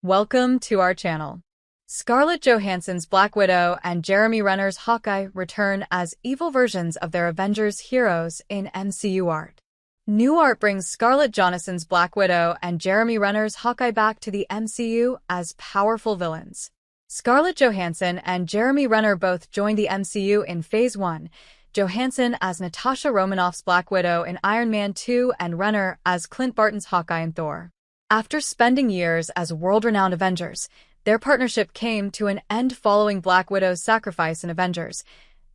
Welcome to our channel. Scarlett Johansson's Black Widow and Jeremy Renner's Hawkeye return as evil versions of their Avengers heroes in MCU art. New art brings Scarlett Johansson's Black Widow and Jeremy Renner's Hawkeye back to the MCU as powerful villains. Scarlett Johansson and Jeremy Renner both joined the MCU in Phase 1, Johansson as Natasha Romanoff's Black Widow in Iron Man 2 and Renner as Clint Barton's Hawkeye in Thor. After spending years as world-renowned Avengers, their partnership came to an end following Black Widow's sacrifice in Avengers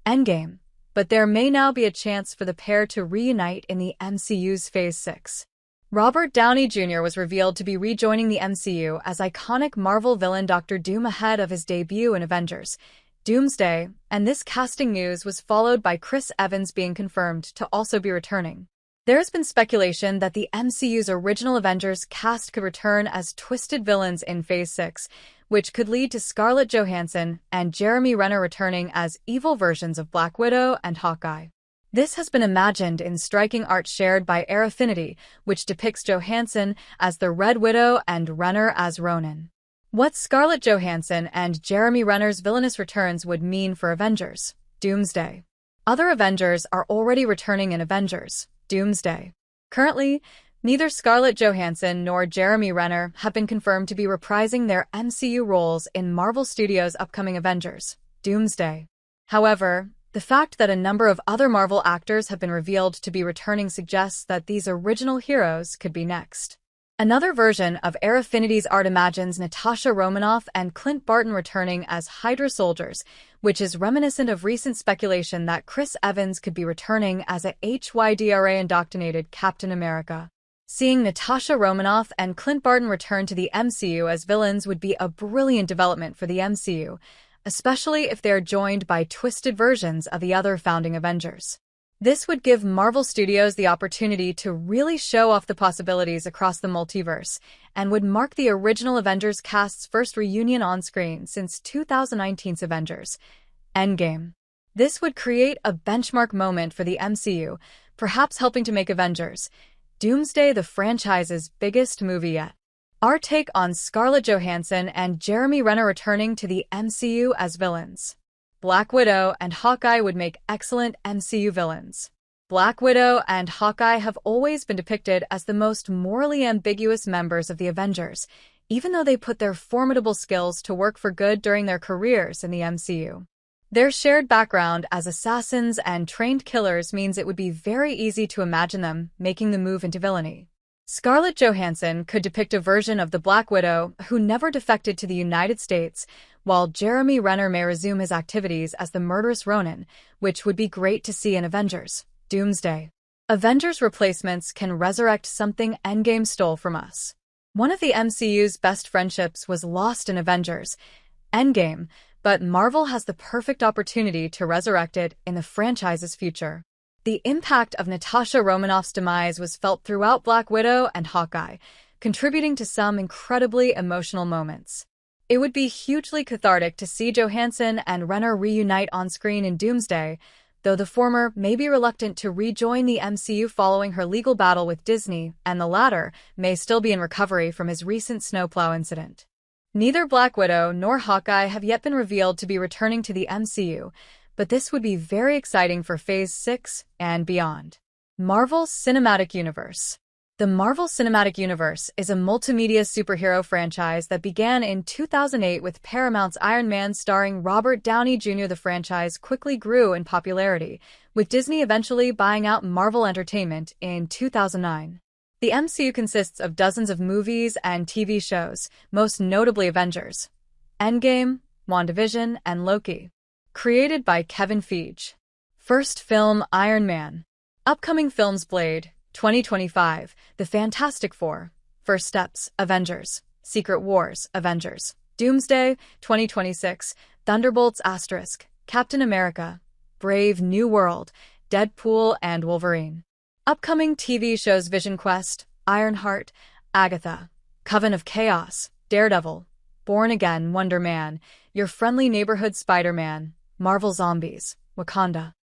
Endgame, but there may now be a chance for the pair to reunite in the MCU's Phase 6. Robert Downey Jr. was revealed to be rejoining the MCU as iconic Marvel villain Dr. Doom ahead of his debut in Avengers Doomsday, and this casting news was followed by Chris Evans being confirmed to also be returning. There has been speculation that the MCU's original Avengers cast could return as twisted villains in Phase 6, which could lead to Scarlett Johansson and Jeremy Renner returning as evil versions of Black Widow and Hawkeye. This has been imagined in striking art shared by Affinity, which depicts Johansson as the Red Widow and Renner as Ronin. What Scarlett Johansson and Jeremy Renner's villainous returns would mean for Avengers Doomsday. Other Avengers are already returning in Avengers Doomsday. Currently, neither Scarlett Johansson nor Jeremy Renner have been confirmed to be reprising their MCU roles in Marvel Studios' upcoming Avengers Doomsday. However, the fact that a number of other Marvel actors have been revealed to be returning suggests that these original heroes could be next. Another version of Affinity's art imagines Natasha Romanoff and Clint Barton returning as Hydra soldiers, which is reminiscent of recent speculation that Chris Evans could be returning as a HYDRA-indoctrinated Captain America. Seeing Natasha Romanoff and Clint Barton return to the MCU as villains would be a brilliant development for the MCU, especially if they are joined by twisted versions of the other founding Avengers. This would give Marvel Studios the opportunity to really show off the possibilities across the multiverse, and would mark the original Avengers cast's first reunion on screen since 2019's Avengers Endgame. This would create a benchmark moment for the MCU, perhaps helping to make Avengers Doomsday the franchise's biggest movie yet. Our take on Scarlett Johansson and Jeremy Renner returning to the MCU as villains. Black Widow and Hawkeye would make excellent MCU villains. Black Widow and Hawkeye have always been depicted as the most morally ambiguous members of the Avengers, even though they put their formidable skills to work for good during their careers in the MCU. Their shared background as assassins and trained killers means it would be very easy to imagine them making the move into villainy. Scarlett Johansson could depict a version of the Black Widow who never defected to the United States, while Jeremy Renner may resume his activities as the murderous Ronin, which would be great to see in Avengers Doomsday. Avengers replacements can resurrect something Endgame stole from us. One of the MCU's best friendships was lost in Avengers Endgame, but Marvel has the perfect opportunity to resurrect it in the franchise's future. The impact of Natasha Romanoff's demise was felt throughout Black Widow and Hawkeye, contributing to some incredibly emotional moments. It would be hugely cathartic to see Johansson and Renner reunite on screen in Doomsday, though the former may be reluctant to rejoin the MCU following her legal battle with Disney, and the latter may still be in recovery from his recent snowplow incident. Neither Black Widow nor Hawkeye have yet been revealed to be returning to the MCU, but this would be very exciting for Phase 6 and beyond. Marvel Cinematic Universe. The Marvel Cinematic Universe is a multimedia superhero franchise that began in 2008 with Paramount's Iron Man starring Robert Downey Jr. The franchise quickly grew in popularity, with Disney eventually buying out Marvel Entertainment in 2009. The MCU consists of dozens of movies and TV shows, most notably Avengers Endgame, WandaVision, and Loki. Created by Kevin Feige. First film Iron Man. Upcoming films Blade, 2025, The Fantastic Four, First Steps, Avengers, Secret Wars, Avengers, Doomsday, 2026, Thunderbolts *, Captain America, Brave New World, Deadpool, and Wolverine. Upcoming TV shows Vision Quest, Ironheart, Agatha, Coven of Chaos, Daredevil, Born Again, Wonder Man, Your Friendly Neighborhood Spider-Man, Marvel Zombies, Wakanda.